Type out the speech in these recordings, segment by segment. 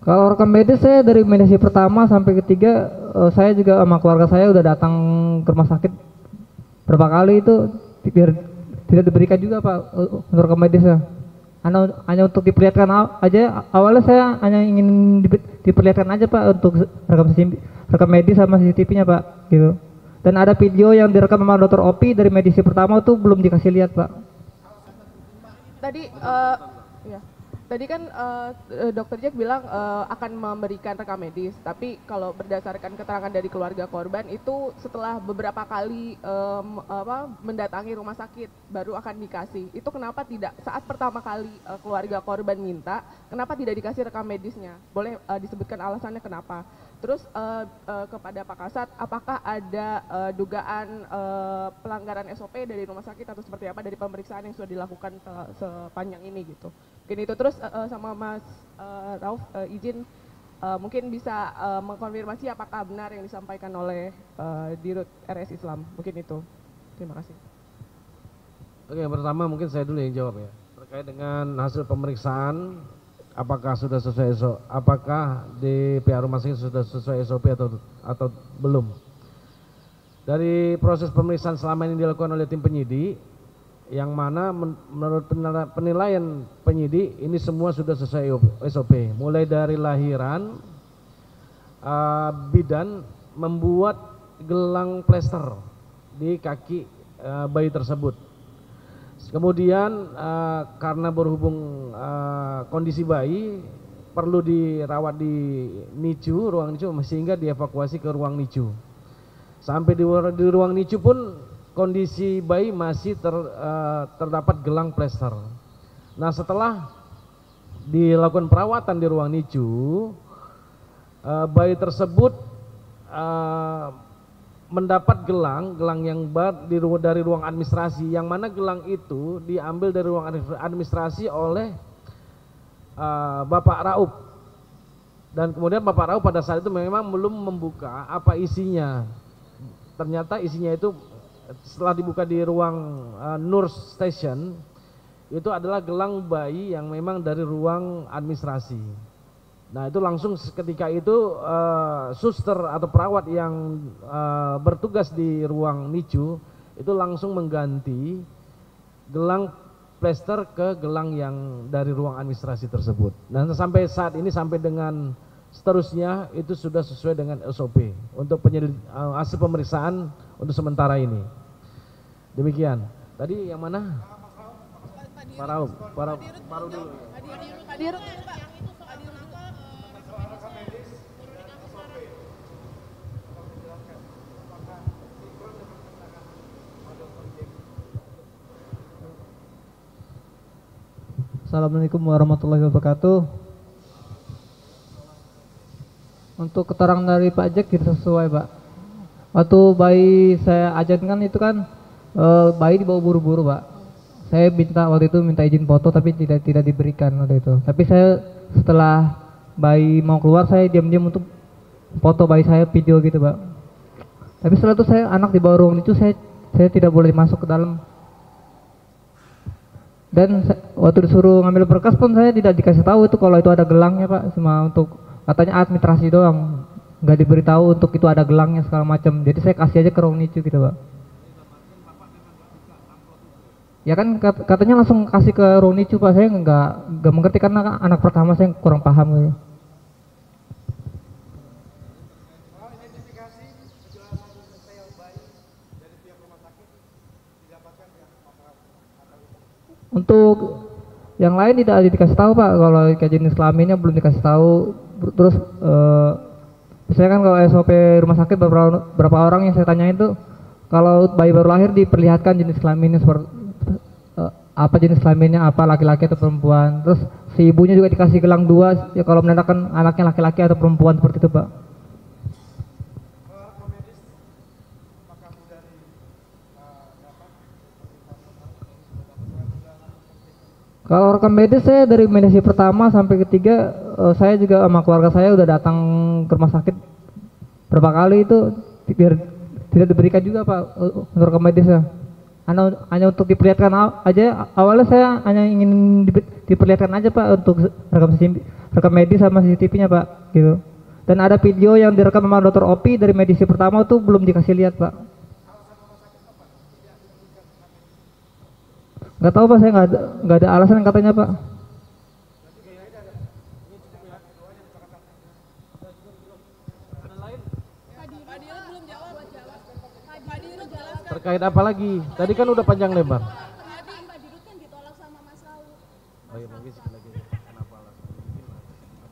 Kalau rekam medis saya dari medis pertama sampai ketiga, saya juga sama keluarga saya udah datang ke rumah sakit berapa kali itu biar tidak diberikan juga Pak untuk rekam medisnya. Hanya untuk diperlihatkan aja. Awalnya saya hanya ingin diperlihatkan aja Pak untuk rekam medis sama CCTV-nya Pak gitu. Dan ada video yang direkam sama dokter Opi dari medis pertama tuh belum dikasih lihat Pak. Tadi ya. Tadi kan Dokter Jack bilang akan memberikan rekam medis, tapi kalau berdasarkan keterangan dari keluarga korban itu setelah beberapa kali mendatangi rumah sakit baru akan dikasih. Itu kenapa tidak saat pertama kali keluarga korban minta, kenapa tidak dikasih rekam medisnya? Boleh disebutkan alasannya kenapa? Terus kepada Pak Kasat, apakah ada dugaan pelanggaran SOP dari rumah sakit atau seperti apa dari pemeriksaan yang sudah dilakukan sepanjang ini gitu? Mungkin itu. Terus sama Mas Rauf izin mungkin bisa mengkonfirmasi apakah benar yang disampaikan oleh Dirut RS Islam. Mungkin itu. Terima kasih. Oke, yang pertama mungkin saya dulu yang jawab ya. Terkait dengan hasil pemeriksaan, apakah sudah sesuai SOP, apakah di pihak rumah sakit sudah sesuai SOP atau belum. Dari proses pemeriksaan selama ini dilakukan oleh tim penyidik, yang mana menurut penilaian penyidik ini semua sudah sesuai SOP. Mulai dari lahiran, bidan membuat gelang plester di kaki bayi tersebut. Kemudian karena berhubung kondisi bayi perlu dirawat di NICU, ruang NICU, sehingga dievakuasi ke ruang NICU. Sampai di ruang NICU pun kondisi bayi masih terdapat gelang plester. Nah, setelah dilakukan perawatan di ruang NICU, bayi tersebut mendapat gelang yang dari ruang administrasi, yang mana gelang itu diambil dari ruang administrasi oleh Bapak Raup. Dan kemudian Bapak Raup pada saat itu memang belum membuka apa isinya. Ternyata isinya itu setelah dibuka di ruang nurse station, itu adalah gelang bayi yang memang dari ruang administrasi. Nah, itu langsung ketika itu suster atau perawat yang bertugas di ruang NICU itu langsung mengganti gelang plester ke gelang yang dari ruang administrasi tersebut. Dan sampai saat ini, sampai dengan seterusnya itu sudah sesuai dengan SOP untuk hasil pemeriksaan untuk sementara ini. Demikian. Tadi yang mana? Pak Raub. Baru dulu. Pak Dirut. Assalamualaikum warahmatullahi wabarakatuh. Untuk keterangan dari Pak Jack tidak sesuai Pak. Waktu bayi saya ajankan itu kan bayi dibawa buru-buru Pak. Saya waktu itu minta izin foto tapi tidak diberikan waktu itu. Tapi saya setelah bayi mau keluar, saya diam-diam untuk foto bayi saya, video gitu Pak. Tapi setelah itu anak dibawa ruang itu saya tidak boleh masuk ke dalam. Dan waktu disuruh ngambil berkas pun saya tidak dikasih tahu itu kalau itu ada gelangnya Pak. Cuma untuk katanya administrasi doang, nggak diberitahu untuk itu ada gelangnya segala macam. Jadi saya kasih aja ke ruang NICU gitu Pak. Ya kan katanya langsung kasih ke ruang NICU Pak. Saya nggak mengerti karena anak pertama saya kurang paham gitu. Untuk yang lain tidak dikasih tahu Pak. Kalau kayak jenis kelaminnya belum dikasih tahu. Terus misalnya kan kalau SOP rumah sakit berapa orang yang saya tanyain tuh, kalau bayi baru lahir diperlihatkan jenis kelaminnya seperti apa, jenis kelaminnya apa, laki-laki atau perempuan. Terus si ibunya juga dikasih gelang 2 ya kalau menandakan anaknya laki-laki atau perempuan seperti itu Pak. Kalau rekam medis saya dari medis pertama sampai ketiga, saya juga sama keluarga saya udah datang ke rumah sakit berapa kali itu biar tidak diberikan juga Pak untuk rekam medisnya. hanya untuk diperlihatkan aja. Awalnya saya hanya ingin diperlihatkan aja Pak untuk rekam medis sama CCTV-nya Pak gitu. Dan ada video yang direkam sama dokter Opi dari medisi pertama tuh belum dikasih lihat Pak. Nggak tahu Pak, saya nggak ada alasan katanya Pak. Terkait apa lagi? Tadi kan udah panjang lebar.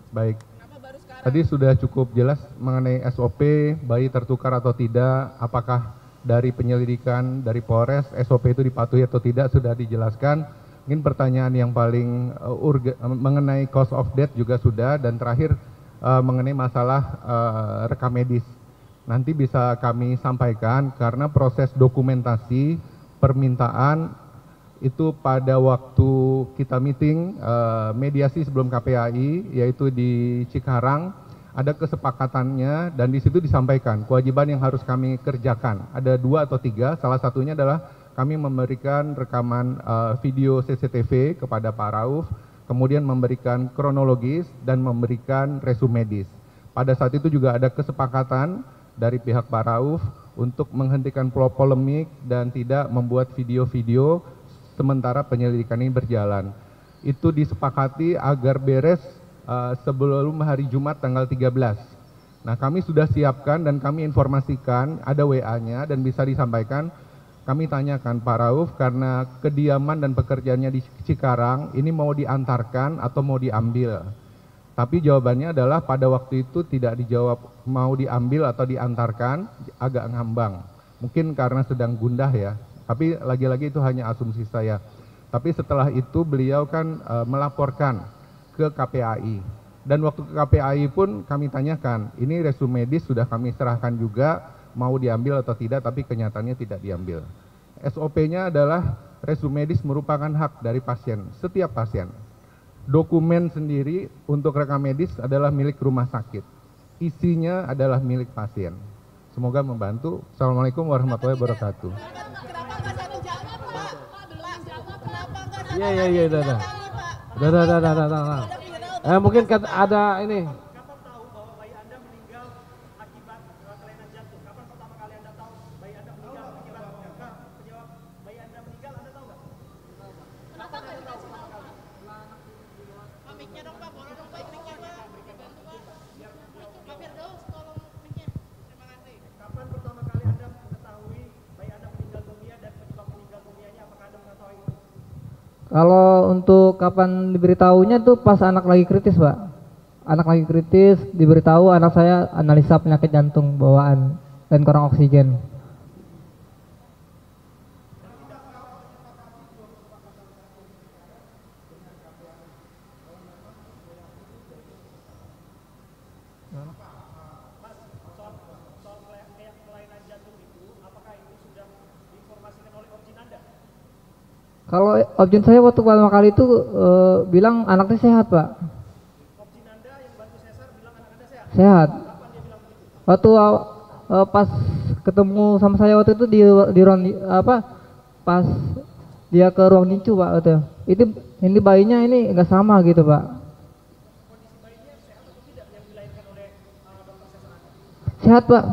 Baik. Tadi sudah cukup jelas mengenai SOP, bayi tertukar atau tidak, apakah dari penyelidikan dari Polres SOP itu dipatuhi atau tidak sudah dijelaskan. Mungkin pertanyaan yang paling mengenai cause of death juga sudah, dan terakhir mengenai masalah rekam medis. Nanti bisa kami sampaikan karena proses dokumentasi permintaan itu pada waktu kita meeting mediasi sebelum KPAI yaitu di Cikarang, ada kesepakatannya dan di situ disampaikan kewajiban yang harus kami kerjakan. Ada 2 atau 3, salah satunya adalah kami memberikan rekaman video CCTV kepada Pak Rauf, kemudian memberikan kronologis dan memberikan resume medis. Pada saat itu juga ada kesepakatan dari pihak Pak Rauf untuk menghentikan polemik dan tidak membuat video-video sementara penyelidikan ini berjalan. Itu disepakati agar beres sebelum hari Jumat tanggal 13. Nah, kami sudah siapkan dan kami informasikan, ada WA-nya dan bisa disampaikan. Kami tanyakan Pak Rauf karena kediaman dan pekerjaannya di Cikarang ini mau diantarkan atau mau diambil. Tapi jawabannya adalah pada waktu itu tidak dijawab mau diambil atau diantarkan, agak ngambang. Mungkin karena sedang gundah ya, tapi lagi-lagi itu hanya asumsi saya. Tapi setelah itu beliau kan melaporkan ke KPAI. Dan waktu ke KPAI pun kami tanyakan, ini resume medis sudah kami serahkan juga, mau diambil atau tidak, tapi kenyataannya tidak diambil. SOP-nya adalah resume medis merupakan hak dari pasien, setiap pasien. Dokumen sendiri untuk rekam medis adalah milik rumah sakit. Isinya adalah milik pasien. Semoga membantu. Assalamualaikum warahmatullahi wabarakatuh. Iya, udah. Mungkin ada ini. Kalau untuk kapan diberitahunya tuh pas anak lagi kritis Pak. Anak lagi kritis diberitahu anak saya analisa penyakit jantung bawaan dan kurang oksigen. Kalau objin saya waktu pertama kali itu bilang anaknya sehat Pak. Objin Anda yang bantu sesar bilang anak Anda sehat? Sehat. Kapan dia bilang begitu? Waktu pas ketemu sama saya waktu itu di ruang pas dia ke ruang nincu Pak waktu itu ini bayinya ini enggak sama gitu Pak. Kondisi bayinya sehat atau tidak yang dilahirkan oleh dokter sesar Anda? Sehat Pak.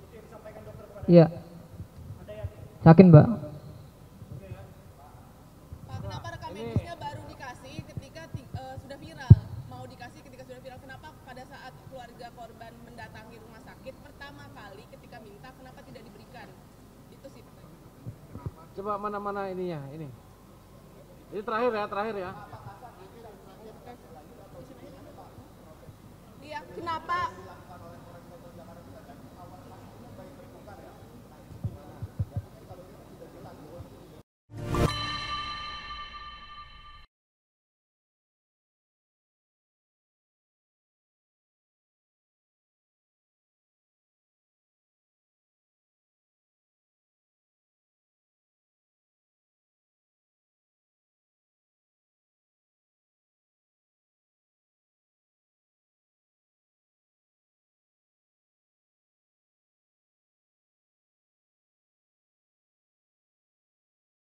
Itu yang disampaikan dokter kepada Anda? Iya. Anda yakin? Yakin Pak. Coba mana ininya, ini. Ini terakhir ya. Iya, kenapa